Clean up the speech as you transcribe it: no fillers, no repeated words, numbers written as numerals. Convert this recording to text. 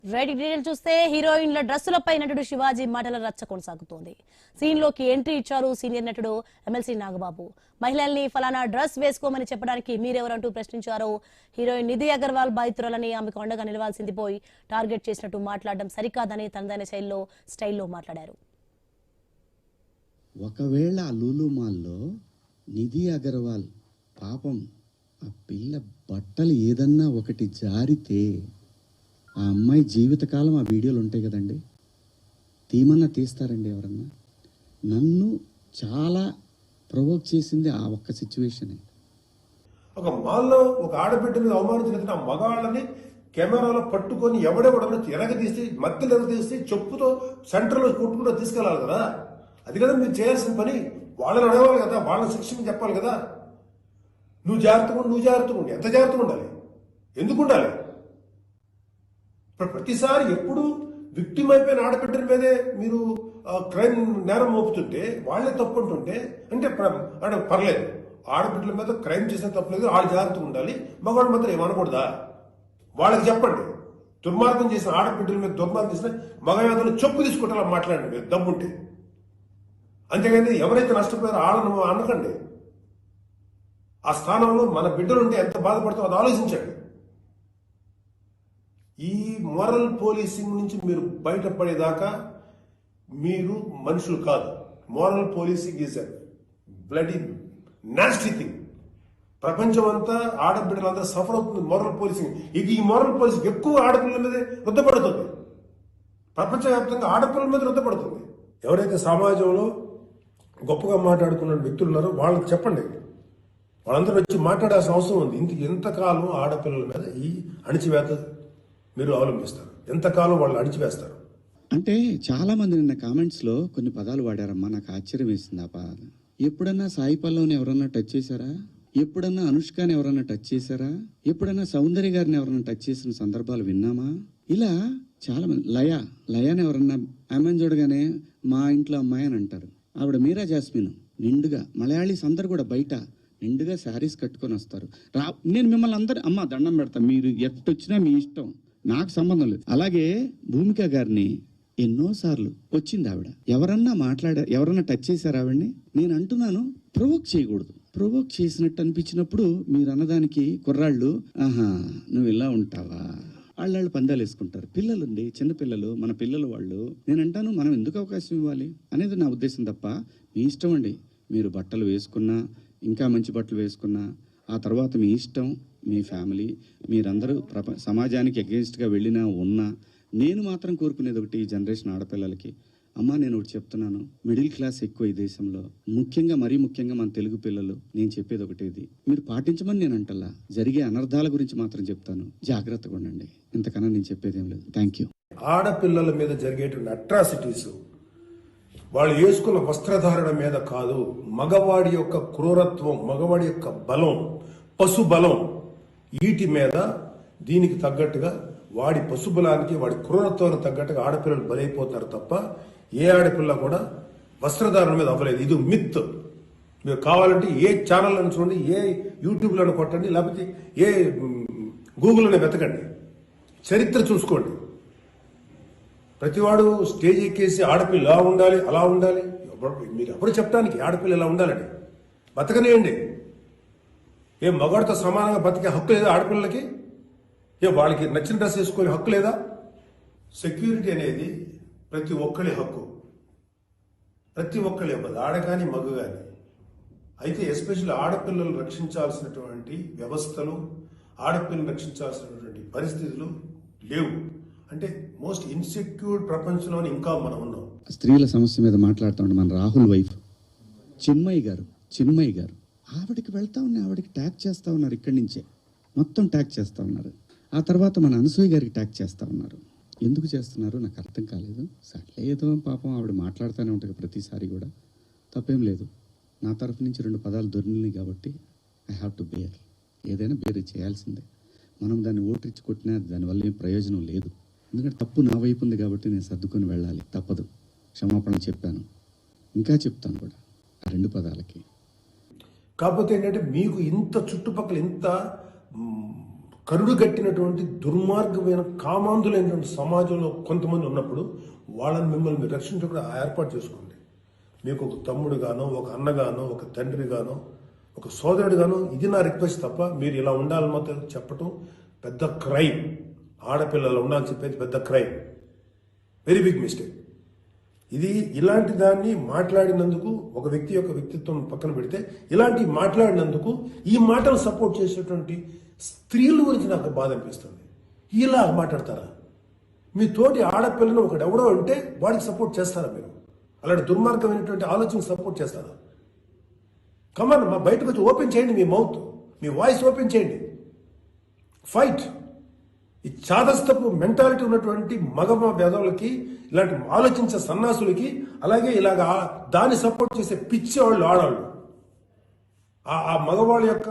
Right detail చూస్తే హీరోయిన్ల డ్రెస్సులపై నటుడు శివాజీ మాటల రచ్చ కొనసాగుతోంది. సీన్ లోకి ఎంట్రీ ఇచ్చారు సీనియర్ నటుడు ఎమ్మెల్సీ నాగబాబు. మహిళల్ని ఫలానా డ్రెస్ వేసుకోమని చెప్పడానికి మీరెవరంటూ ప్రశ్నించారు. హీరోయిన్ నిధి అగర్వాల్ బాధితురాలని ఆమెకు అండగా నిలవాల్సింది పోయి టార్గెట్ చేసినట్టు మాట్లాడడం సరికాదని తనదైన స్టైల్లో మాట్లాడారు. ఒకవేళ ఆ లూలు మాల్లో నిధి అగర్వాల్ పాపం ఆ పిల్ల బట్టలు ఏదన్నా ఒకటి జారితే ఆ అమ్మాయి జీవితకాలం ఆ వీడియోలు ఉంటాయి కదండి, తీమన్నా తీస్తారండి ఎవరన్నా? నన్ను చాలా ప్రొవోక్ చేసింది ఆ ఒక్క సిచ్యువేషనే. ఒక మాల్లో ఒక ఆడబిడ్డ మీద అవమానించిన మగవాళ్ళని కెమెరాలో పట్టుకొని ఎవడెవడో ఎరగదీసి మధ్యలో ఎరగదీసి చెప్పుతో సెంటర్లో కొట్టుకుంటూ తీసుకెళ్ళాలి కదా. అది కదా మీరు చేయాల్సిన పని. వాళ్ళని అడగాలి కదా, వాళ్ళని శిక్షణ చెప్పాలి కదా. నువ్వు జాగ్రత్తగా ఉండి ఎంత జాగ్రత్తగా ఉండాలి, ఎందుకు ఉండాలి? ప్రతిసారి ఎప్పుడు విక్టిమ్ అయిపోయిన ఆడబిడ్డల మీదే మీరు క్రైమ్ నేరం మోపుతుంటే వాళ్ళే తప్పు అంటుంటే అంటే పర్లేదు, ఆడబిడ్డల మీద క్రైమ్ చేసిన తప్పలేదు, వాళ్ళు జాగ్రత్తగా ఉండాలి, మగవాళ్ళు మాత్రం ఏమనకూడదా? వాళ్ళకి చెప్పండి. దుర్మార్గం చేసిన ఆడబిడ్డల మీద దుర్మార్గం చేసిన మగవాళ్ళని చెప్పు తీసుకుంటారా మాట్లాడండి మీరు దమ్ముంటే. అంతేగాని ఎవరైతే నష్టపోయారో వాళ్ళను అనకండి. ఆ స్థానంలో మన బిడ్డలుంటే ఎంత బాధపడతామో అది ఆలోచించండి. ఈ మోరల్ పోలీసింగ్ నుంచి మీరు బయటపడేదాకా మీరు మనుషులు కాదు. Moral policing is a bloody nasty thing. ప్రపంచం అంతా ఆడబిడ్డలంతా సఫర్ అవుతుంది మోరల్ పోలీసింగ్. ఈ మోరల్ పోలీసింగ్ ఎక్కువ ఆడపిల్లల మీద రుద్దపడుతుంది. ప్రపంచవ్యాప్తంగా ఆడపిల్లల మీద రుద్దపడుతుంది. ఎవరైతే సమాజంలో గొప్పగా మాట్లాడుకున్న వ్యక్తులు ఉన్నారో వాళ్ళకి చెప్పండి. వాళ్ళందరూ వచ్చి మాట్లాడాల్సిన అవసరం ఉంది. ఎంతకాలం ఆడపిల్లల మీద ఈ అణిచివేత మీరు అవలంబిస్తారు? ఎంతకాలం వాళ్ళు అణిచివేస్తారు? అంటే చాలా మంది నిన్న కామెంట్స్ లో కొన్ని పదాలు వాడారమ్మా, నాకు ఆశ్చర్యం వేసింది ఆ పదాలు. ఎప్పుడన్నా సాయి పల్లవిని ఎవరన్నా టచ్ చేశారా? ఎప్పుడన్నా అనుష్కని ఎవరన్నా టచ్ చేశారా? ఎప్పుడన్నా సౌందర్య గారిని ఎవరన్నా టచ్ చేసిన సందర్భాలు విన్నామా? ఇలా చాలా మంది లయాని ఎవరన్నా ఆమెను చూడగానే మా ఇంట్లో అమ్మాయి అని అంటారు. ఆవిడ మీరా జాస్మిన్ నిండుగా మలయాళీస్ అందరు కూడా బయట నిండుగా శారీస్ కట్టుకొని వస్తారు. నేను మిమ్మల్ని అందరు అమ్మ దండం పెడతా, మీరు ఎట్టొచ్చినా మీ ఇష్టం, నాకు సంబంధం లేదు. అలాగే భూమిక గారిని ఎన్నోసార్లు వచ్చింది ఆవిడ. ఎవరన్నా టచ్ చేశారు ఆవిడ్ని? నేను అంటున్నాను, ప్రొవోక్ చేయకూడదు. ప్రొవోక్ చేసినట్టు అనిపించినప్పుడు మీరు అన్నదానికి కుర్రాళ్ళు ఆహా నువ్వు ఇలా ఉంటావా, వాళ్ళు పందాలు వేసుకుంటారు. పిల్లలుండి చిన్నపిల్లలు, మన పిల్లలు వాళ్ళు. నేను అంటాను మనం ఎందుకు అవకాశం ఇవ్వాలి అనేది నా ఉద్దేశం తప్ప మీ ఇష్టం అండి. మీరు బట్టలు వేసుకున్నా, ఇంకా మంచి బట్టలు వేసుకున్నా, ఆ తర్వాత మీ ఇష్టం, మీ ఫ్యామిలీ, మీరందరూ సమాజానికి అగెన్స్ట్గా వెళ్ళినా ఉన్నా. నేను మాత్రం కోరుకునేది ఒకటి, ఈ జనరేషన్ ఆడపిల్లలకి, అమ్మ నేను ఒకటి చెప్తున్నాను, మిడిల్ క్లాస్ ఎక్కువ ఈ దేశంలో, మరీ ముఖ్యంగా మన తెలుగు పిల్లలు. నేను చెప్పేది ఒకటి, ఇది మీరు పాటించమని నేను అంటల్లా, జరిగే అనర్థాల గురించి మాత్రం చెప్తాను, జాగ్రత్తగా ఉండండి. ఇంతకన్నా నేను చెప్పేది ఏం లేదు. Thank you. ఆడపిల్లల మీద జరిగేటువంటి అట్రాసిటీస్ వాళ్ళు వేసుకున్న వస్త్రధారణ మీద కాదు, మగవాడి యొక్క క్రూరత్వం, మగవాడి యొక్క బలం, పశు బలం, వీటి మీద దీనికి తగ్గట్టుగా వాడి పశుబలానికి వాడి క్రూరత్వానికి తగ్గట్టుగా ఆడపిల్లలు బలైపోతున్నారు తప్ప ఏ ఆడపిల్ల కూడా వస్త్రధారణ మీద అవ్వలేదు. ఇది మిత్. మీరు కావాలంటే ఏ ఛానల్లో చూడండి, ఏ యూట్యూబ్లోనే కొట్టండి, లేకపోతే ఏ గూగుల్లోనే వెతకండి, చరిత్ర చూసుకోండి. ప్రతివాడు స్టేజ్ ఎక్కేసి ఆడపిల్ల ఇలా ఉండాలి అలా ఉండాలి, మీరు ఎప్పుడు చెప్పడానికి ఆడపిల్ల ఇలా ఉండాలండి? బతకనేయండి. ఏ మగవాడితో సమానంగా బతికే హక్కు లేదా ఆడపిల్లలకి? వాళ్ళకి నచ్చిన డ్రెస్ వేసుకునే హక్కు లేదా? సెక్యూరిటీ అనేది ప్రతి ఒక్కరి హక్కు, ప్రతి ఒక్కరి ఇవ్వదు, ఆడ కానీ మగ కానీ. అయితే ఎస్పెషల్లీ ఆడపిల్లలు రక్షించాల్సినటువంటి వ్యవస్థలు, ఆడపిల్లలు రక్షించాల్సినటువంటి పరిస్థితులు లేవు. అంటే మోస్ట్ ఇన్సెక్యూర్డ్ ప్రపంచంలో ఇంకా మనం ఉన్నాం. స్త్రీల సమస్య మీద మాట్లాడుతూ మన రాహుల్ వైఫ్ చిన్మయి గారు ఆవిడకి వెళ్తా ఉన్నాయి, ఆవిడకి ట్యాగ్ చేస్తూ ఉన్నారు, ఇక్కడి నుంచే మొత్తం ట్యాగ్ చేస్తూ ఉన్నారు. ఆ తర్వాత మన అనసూయ గారికి ట్యాగ్ చేస్తూ ఉన్నారు. ఎందుకు చేస్తున్నారు నాకు అర్థం కాలేదు. సర్లే ఏదో పాపం ఆవిడ మాట్లాడుతూనే ఉంటుంది ప్రతిసారి కూడా, తప్పేం లేదు. నా తరఫు నుంచి 2 పదాలు దొరికినాయి కాబట్టి ఐ హ్యావ్ టు బేర్. ఏదైనా బేర్ చేయాల్సిందే. మనం దాన్ని ఓటరిచ్చి కొట్టినా దానివల్ల ఏం ప్రయోజనం లేదు. ఎందుకంటే తప్పు నా వైపు ఉంది కాబట్టి నేను సర్దుకొని వెళ్ళాలి, తప్పదు. క్షమాపణ చెప్పాను, ఇంకా చెప్తాను కూడా ఆ 2 పదాలకి. కాకపోతే ఏంటంటే మీకు ఇంత చుట్టుపక్కల ఇంత కరుడు కట్టినటువంటి దుర్మార్గమైన కామాంధులైనటువంటి సమాజంలో కొంతమంది ఉన్నప్పుడు వాళ్ళని మిమ్మల్ని మీరు రక్షించకుండా ఏర్పాటు చేసుకోండి. మీకు ఒక తమ్ముడు గానో, ఒక అన్నగానో, ఒక తండ్రి గానో, ఒక సోదరుడు గానో, ఇది నా రిక్వెస్ట్ తప్ప మీరు ఇలా ఉండాలని మాత్రం చెప్పటం పెద్ద క్రైమ్. ఆడపిల్లలు ఉండాలని చెప్పేది పెద్ద క్రైమ్, వెరీ బిగ్ మిస్టేక్. ఇది ఇలాంటి దాన్ని మాట్లాడినందుకు ఒక వ్యక్తి యొక్క వ్యక్తిత్వం పక్కన పెడితే ఇలాంటి మాట్లాడినందుకు ఈ మాటలు సపోర్ట్ చేసేటువంటి స్త్రీల గురించి నాకు బాధ అనిపిస్తుంది. ఇలా మాట్లాడతారా? మీ తోటి ఆడపిల్లను ఒకడు ఎవడో అంటే వాడికి సపోర్ట్ చేస్తారా మీరు? అలాంటి దుర్మార్గమైనటువంటి ఆలోచన సపోర్ట్ చేస్తారా? కమాన్, మా బయటకు వచ్చి ఓపెన్ చేయండి, మీ మౌత్, మీ వాయిస్ ఓపెన్ చేయండి, ఫైట్. ఈ చాదస్తపు మెంటాలిటీ ఉన్నటువంటి మగ పేదవులకి, ఇలాంటి ఆలోచించే సన్నాసులకి, అలాగే ఇలాగ దాన్ని సపోర్ట్ చేసే పిచ్చి వాళ్ళు, ఆడవాళ్ళు, ఆ మగవాళ్ళ యొక్క